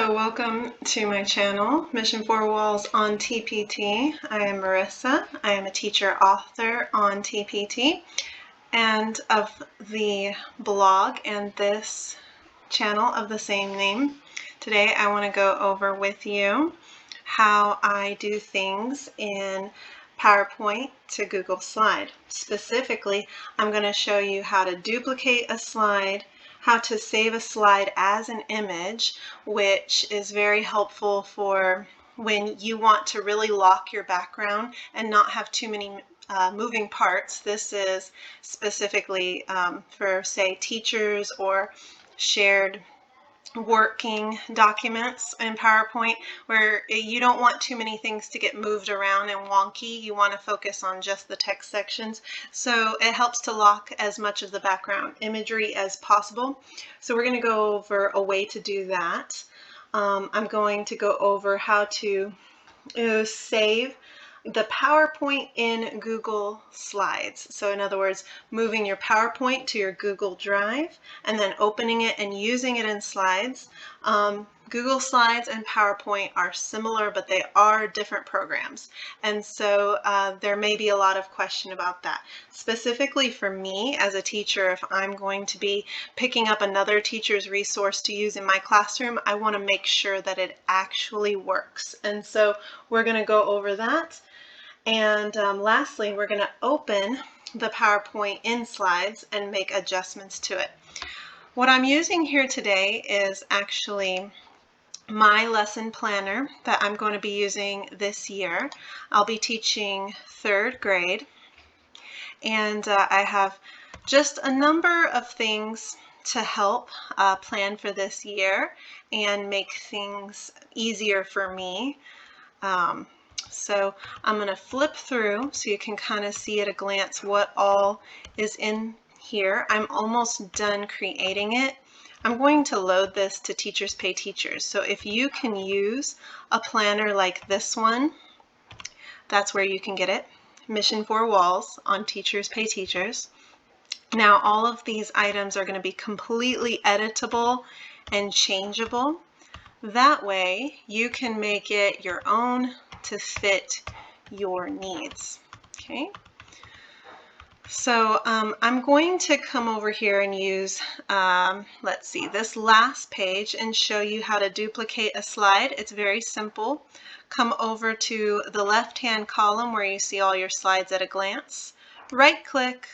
So welcome to my channel, Mission 4 Walls on TPT. I am Marissa. I am a teacher author on TPT and of the blog and this channel of the same name. Today I want to go over with you how I do things in PowerPoint to Google Slide. Specifically, I'm going to show you how to duplicate a slide, how to save a slide as an image, which is very helpful for when you want to really lock your background and not have too many moving parts. This is specifically for, say, teachers or shared working documents in PowerPoint where you don't want too many things to get moved around and wonky. You want to focus on just the text sections. So it helps to lock as much of the background imagery as possible. So we're going to go over a way to do that. I'm going to go over how to save the PowerPoint in Google Slides. So in other words, moving your PowerPoint to your Google Drive and then opening it and using it in Slides. Google Slides and PowerPoint are similar, but they are different programs. And so there may be a lot of question about that. Specifically for me as a teacher, if I'm going to be picking up another teacher's resource to use in my classroom, I want to make sure that it actually works. And so we're going to go over that. And lastly, we're going to open the PowerPoint in Slides and make adjustments to it. What I'm using here today is actually my lesson planner that I'm going to be using this year. I'll be teaching 3rd grade, and I have just a number of things to help plan for this year and make things easier for me. So I'm going to flip through so you can kind of see at a glance what all is in here. I'm almost done creating it. I'm going to load this to Teachers Pay Teachers. So if you can use a planner like this one, that's where you can get it. Mission 4 Walls on Teachers Pay Teachers. Now all of these items are going to be completely editable and changeable. That way you can make it your own to fit your needs. Okay. So I'm going to come over here and use, let's see, this last page and show you how to duplicate a slide. It's very simple. Come over to the left-hand column where you see all your slides at a glance. Right-click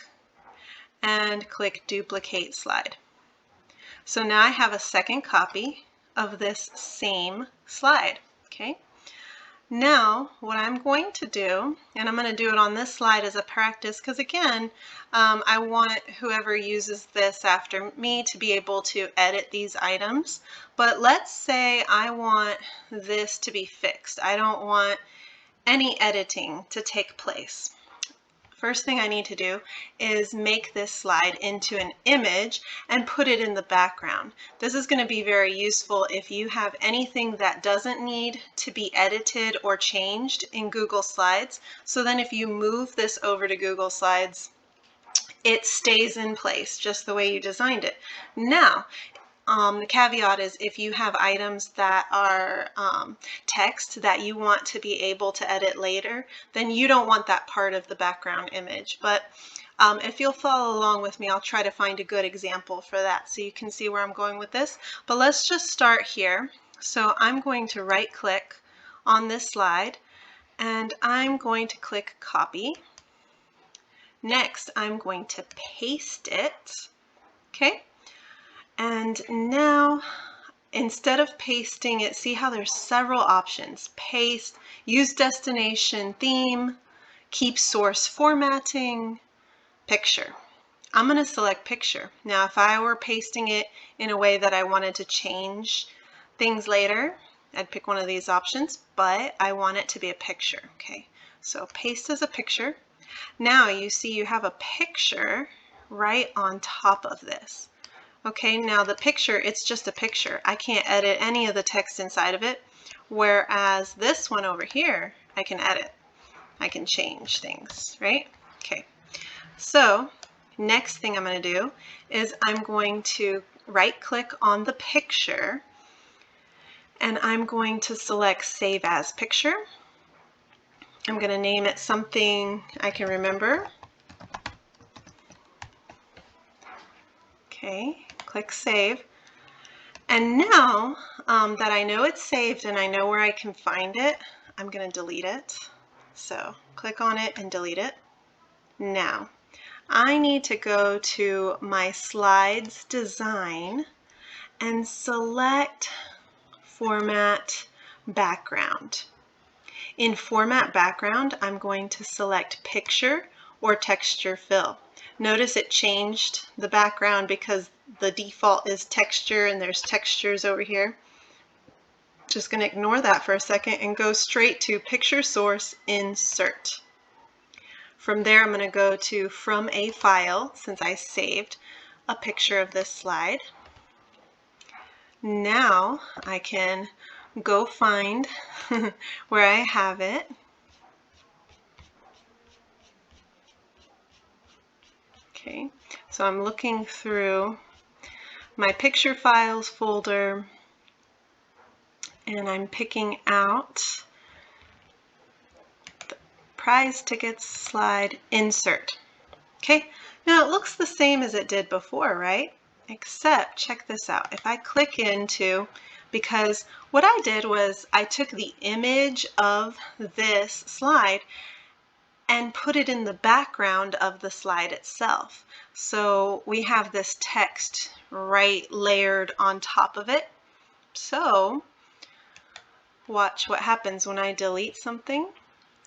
and click Duplicate Slide. So now I have a second copy of this same slide. Okay. Now what I'm going to do, and I'm going to do it on this slide as a practice because again I want whoever uses this after me to be able to edit these items. But let's say I want this to be fixed. I don't want any editing to take place. First thing I need to do is make this slide into an image and put it in the background. This is going to be very useful if you have anything that doesn't need to be edited or changed in Google Slides. So then if you move this over to Google Slides, it stays in place just the way you designed it. Now, the caveat is if you have items that are text that you want to be able to edit later, then you don't want that part of the background image. But if you'll follow along with me, I'll try to find a good example for that so you can see where I'm going with this. But let's just start here. So I'm going to right-click on this slide and I'm going to click Copy. Next, I'm going to paste it. Okay. And now, instead of pasting it, see how there's several options. Paste, use destination theme, keep source formatting, picture. I'm going to select picture. Now, if I were pasting it in a way that I wanted to change things later, I'd pick one of these options, but I want it to be a picture. Okay, so paste as a picture. Now you see you have a picture right on top of this. Okay, now the picture, it's just a picture. I can't edit any of the text inside of it, whereas this one over here, I can edit. I can change things, right? Okay, so next thing I'm going to do is I'm going to right-click on the picture and I'm going to select Save As Picture. I'm going to name it something I can remember. Okay, click Save. And now that I know it's saved and I know where I can find it, I'm going to delete it. So click on it and delete it. Now, I need to go to my slides design and select Format Background. In Format Background, I'm going to select Picture or Texture Fill. Notice it changed the background because the default is texture and there's textures over here. Just going to ignore that for a second and go straight to Picture Source Insert. From there, I'm going to go to From a File, since I saved a picture of this slide. Now I can go find where I have it. Okay, so I'm looking through my picture files folder and I'm picking out the prize tickets slide insert. Okay, now it looks the same as it did before, right? Except, check this out. If I click into, because what I did was I took the image of this slide and put it in the background of the slide itself. So we have this text right layered on top of it. So watch what happens when I delete something.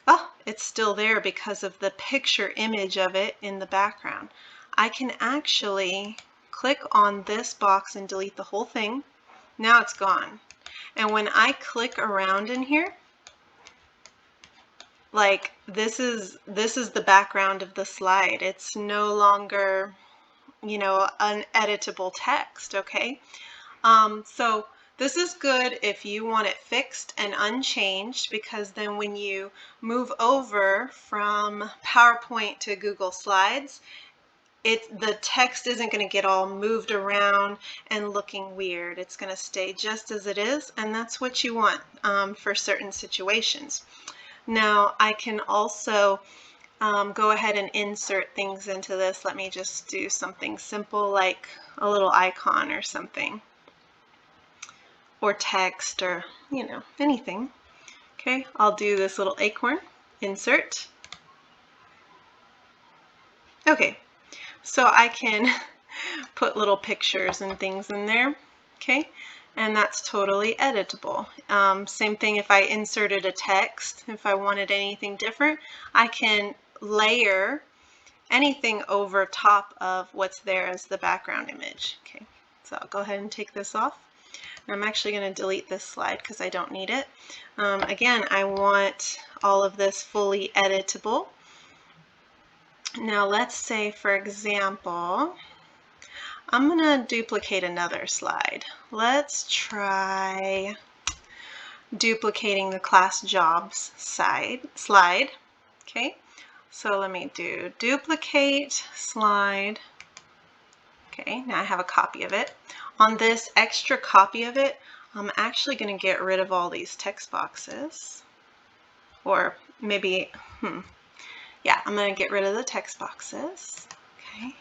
Oh, it's still there because of the picture image of it in the background. I can actually click on this box and delete the whole thing. Now it's gone. And when I click around in here, like this is the background of the slide. It's no longer, you know, an editable text, okay? So this is good if you want it fixed and unchanged, because then when you move over from PowerPoint to Google Slides, the text isn't going to get all moved around and looking weird. It's going to stay just as it is, and that's what you want for certain situations. Now I can also go ahead and insert things into this. Let me just do something simple like a little icon or something, or text, or you know, anything. Okay, I'll do this little acorn, insert. Okay, so I can put little pictures and things in there, okay, and that's totally editable. Same thing if I inserted a text. If I wanted anything different, I can layer anything over top of what's there as the background image. Okay, so I'll go ahead and take this off. I'm actually going to delete this slide because I don't need it. Again, I want all of this fully editable. Now let's say, for example, I'm going to duplicate another slide. Let's try duplicating the class jobs slide. Okay, so let me do duplicate slide. Okay, now I have a copy of it. On this extra copy of it, I'm actually going to get rid of all these text boxes. Or maybe, yeah, I'm going to get rid of the text boxes. Okay.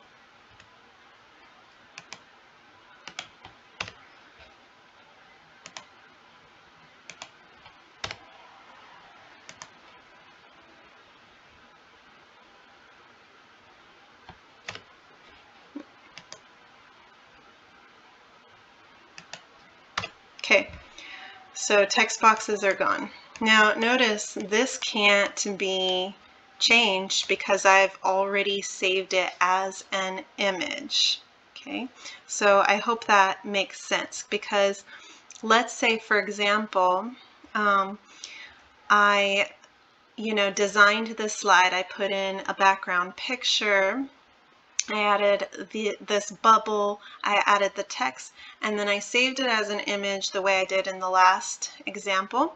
Okay, so text boxes are gone. Now notice this can't be changed because I've already saved it as an image. Okay, so I hope that makes sense, because let's say, for example, I designed this slide. I put in a background picture, I added this bubble, I added the text, and then I saved it as an image the way I did in the last example.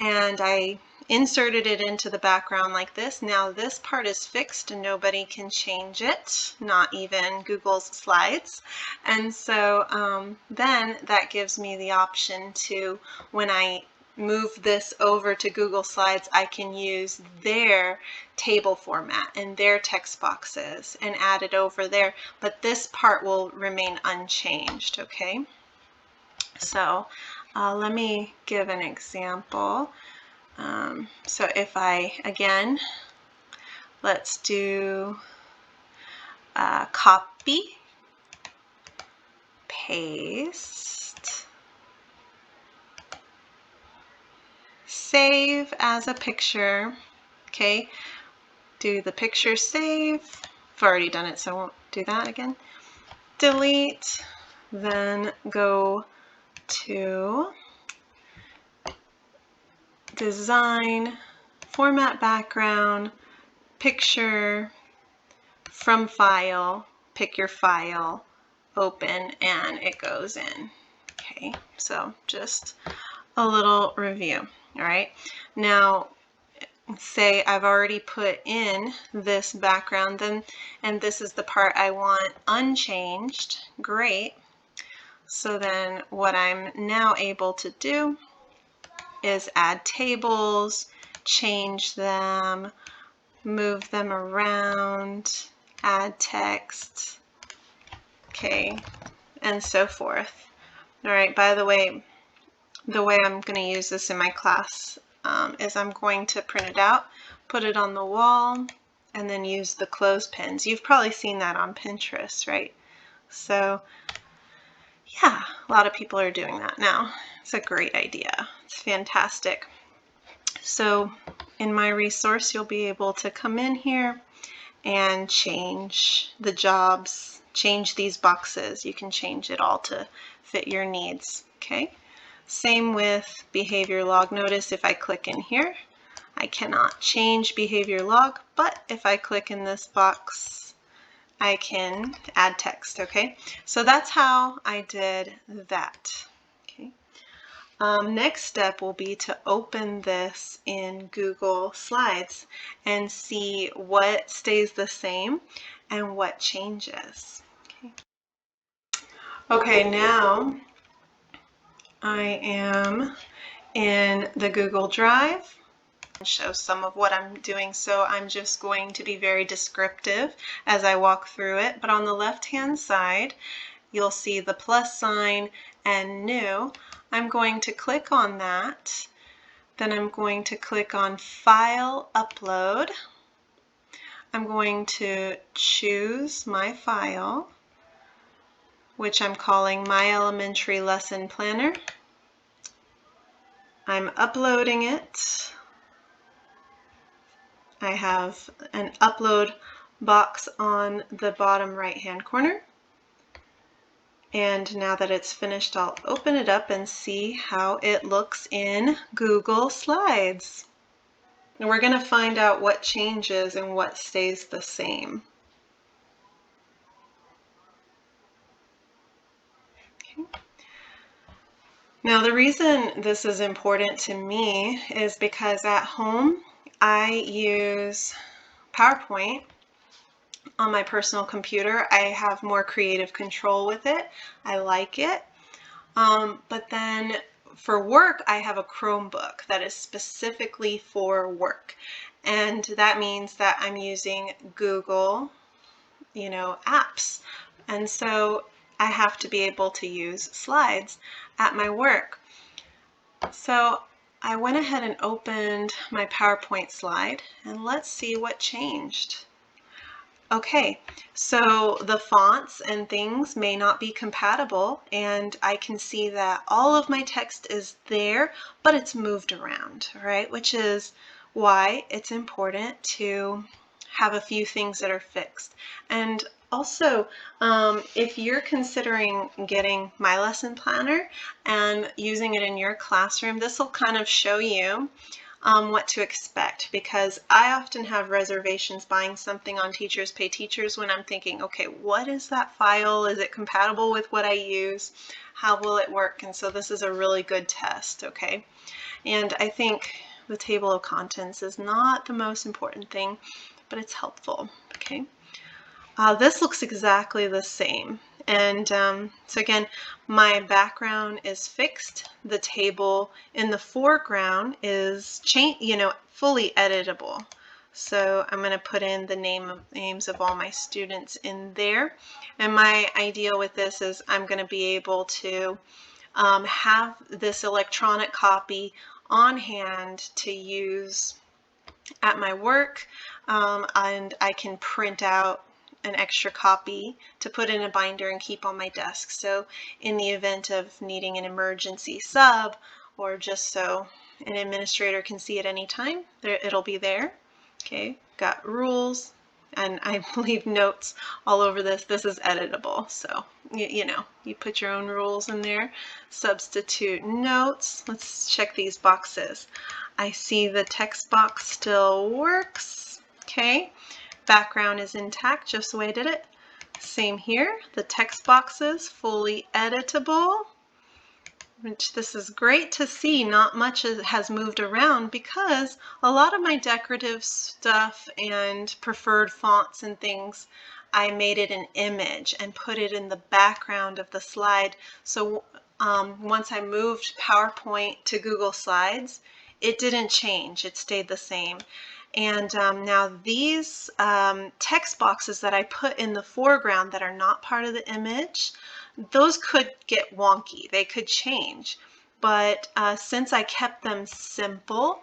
And I inserted it into the background like this. Now this part is fixed and nobody can change it, not even Google's Slides. And so then that gives me the option to, when I move this over to Google Slides, I can use their table format and their text boxes and add it over there, but this part will remain unchanged, okay? So let me give an example. So if I, again, let's do copy, paste, save as a picture, okay, do the picture save. I've already done it, so I won't do that again. Delete, then go to design, format background, picture, from file, pick your file, open, and it goes in. Okay, so just a little review. All right, now say I've already put in this background, then, and this is the part I want unchanged. Great. So then what I'm now able to do is add tables, change them, move them around, add text, okay, and so forth. All right, by the way I'm going to use this in my class is I'm going to print it out, put it on the wall, and then use the clothespins. You've probably seen that on Pinterest, right? So yeah, a lot of people are doing that now. It's a great idea. It's fantastic. So in my resource, you'll be able to come in here and change the jobs, change these boxes. You can change it all to fit your needs, okay? Same with behavior log. Notice if I click in here, I cannot change behavior log, but if I click in this box, I can add text, okay? So that's how I did that, okay? Next step will be to open this in Google Slides and see what stays the same and what changes. Okay, now I am in the Google Drive. Show some of what I'm doing, so I'm just going to be very descriptive as I walk through it. But on the left hand side you'll see the plus sign and new. I'm going to click on that, then I'm going to click on File Upload. I'm going to choose my file, which I'm calling My Elementary Lesson Planner. I'm uploading it. I have an upload box on the bottom right hand corner. And now that it's finished, I'll open it up and see how it looks in Google Slides. And we're going to find out what changes and what stays the same. Okay. Now the reason this is important to me is because at home I use PowerPoint on my personal computer. I have more creative control with it. I like it. But then for work, I have a Chromebook that is specifically for work. And that means that I'm using Google, apps. And so I have to be able to use slides at my work. So I went ahead and opened my PowerPoint slide, and let's see what changed. Okay, so the fonts and things may not be compatible, and I can see that all of my text is there, but it's moved around, right? Which is why it's important to have a few things that are fixed. And also, if you're considering getting My Lesson Planner and using it in your classroom, this will kind of show you what to expect, because I often have reservations buying something on Teachers Pay Teachers when I'm thinking, okay, what is that file? Is it compatible with what I use? How will it work? And so this is a really good test, okay? And I think the table of contents is not the most important thing, but it's helpful. Okay. This looks exactly the same. And so again, my background is fixed. The table in the foreground is fully editable. So I'm going to put in the names of all my students in there. And my idea with this is I'm going to be able to have this electronic copy on hand to use at my work, and I can print out an extra copy to put in a binder and keep on my desk. So in the event of needing an emergency sub, or just so an administrator can see at any time, it'll be there. Okay, got rules, and I leave notes all over this. This is editable, so you put your own rules in there. Substitute notes. Let's check these boxes. I see the text box still works. Okay, background is intact, just the way I did it. Same here, the text boxes fully editable, which this is great to see. Not much has moved around because a lot of my decorative stuff and preferred fonts and things, I made it an image and put it in the background of the slide. So once I moved PowerPoint to Google Slides, it didn't change, it stayed the same. And now these text boxes that I put in the foreground that are not part of the image, those could get wonky, they could change. But since I kept them simple,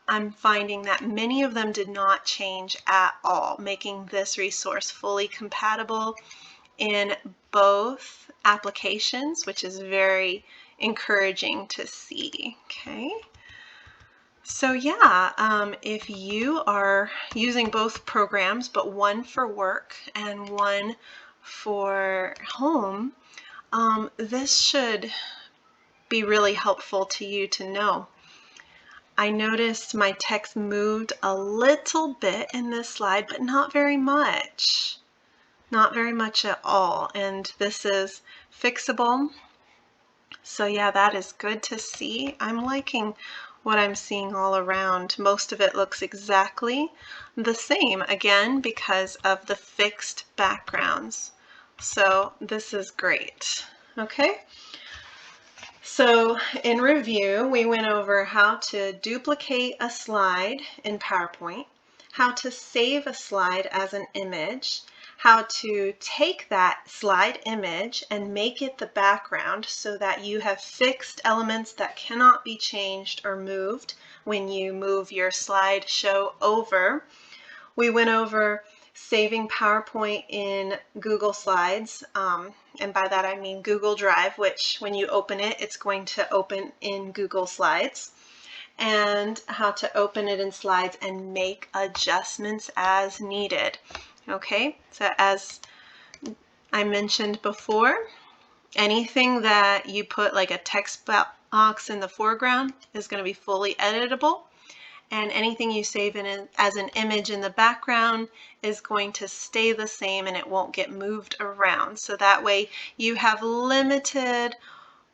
I'm finding that many of them did not change at all, making this resource fully compatible in both applications, which is very encouraging to see. Okay. So yeah, if you are using both programs, but one for work and one for home, this should be really helpful to you to know. I noticed my text moved a little bit in this slide, but not very much. Not very much at all. And this is fixable. So yeah, that is good to see. I'm liking what I'm seeing all around. Most of it looks exactly the same, again, because of the fixed backgrounds. So this is great. Okay. So in review, we went over how to duplicate a slide in PowerPoint, how to save a slide as an image, how to take that slide image and make it the background so that you have fixed elements that cannot be changed or moved when you move your slideshow over. We went over saving PowerPoint in Google Slides, and by that I mean Google Drive, which when you open it, it's going to open in Google Slides, and how to open it in Slides and make adjustments as needed. Okay, so as I mentioned before, anything that you put like a text box in the foreground is going to be fully editable, and anything you save in as an image in the background is going to stay the same and it won't get moved around. So that way you have limited,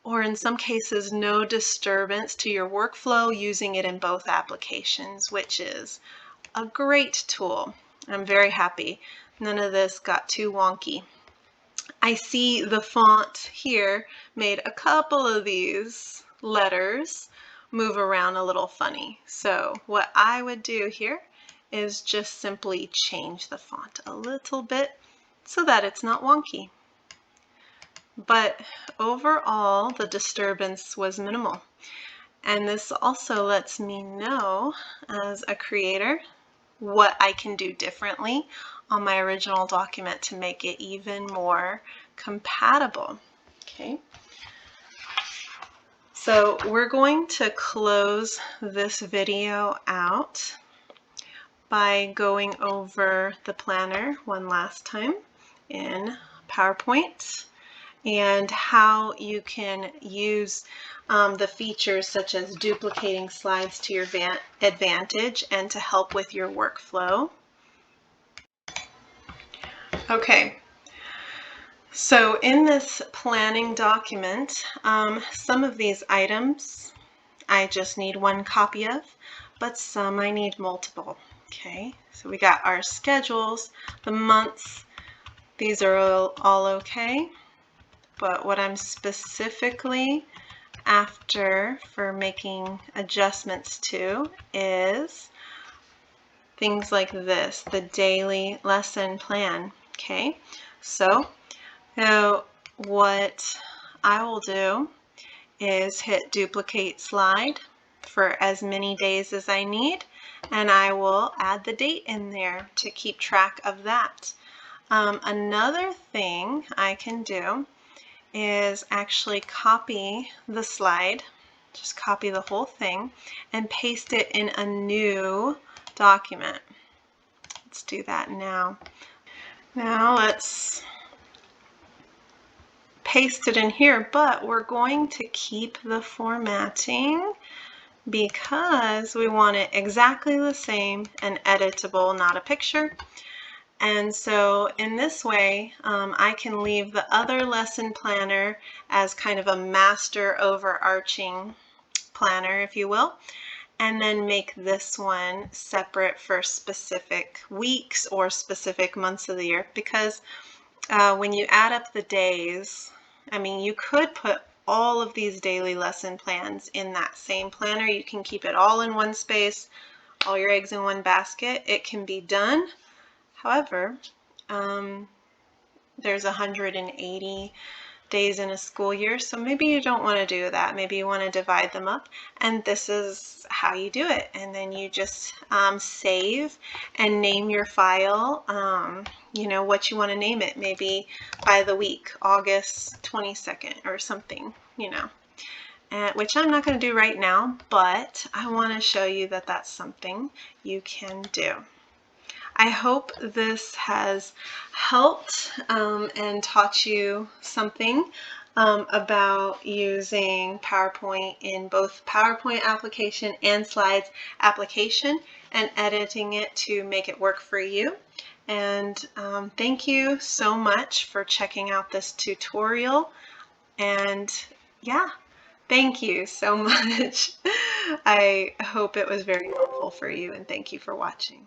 or in some cases no disturbance to your workflow using it in both applications, which is a great tool. I'm very happy. None of this got too wonky. I see the font here made a couple of these letters move around a little funny. So what I would do here is just simply change the font a little bit so that it's not wonky. But overall, the disturbance was minimal. And this also lets me know as a creator what I can do differently on my original document to make it even more compatible. Okay. So we're going to close this video out by going over the planner one last time in PowerPoint and how you can use the features such as duplicating slides to your advantage and to help with your workflow. Okay, so in this planning document, some of these items I just need one copy of, but some I need multiple. Okay, so we got our schedules, the months, these are all okay, but what I'm specifically after for making adjustments to is things like this, the daily lesson plan. Okay, so what I will do is hit duplicate slide for as many days as I need, and I will add the date in there to keep track of that. Another thing I can do is actually copy the slide, just copy the whole thing and paste it in a new document. Let's do that now. Now let's paste it in here, but we're going to keep the formatting because we want it exactly the same and editable, not a picture. And so in this way, I can leave the other lesson planner as kind of a master overarching planner, if you will, and then make this one separate for specific weeks or specific months of the year. Because when you add up the days, I mean, you could put all of these daily lesson plans in that same planner. You can keep it all in one space, all your eggs in one basket. It can be done. However, there's 180 days in a school year, so maybe you don't want to do that. Maybe you want to divide them up, and this is how you do it. And then you just save and name your file, you know, what you want to name it, maybe by the week, August 22nd or something, you know, which I'm not going to do right now, but I want to show you that that's something you can do. I hope this has helped and taught you something about using PowerPoint in both PowerPoint application and slides application and editing it to make it work for you. And thank you so much for checking out this tutorial. And yeah, thank you so much. I hope it was very helpful for you, and thank you for watching.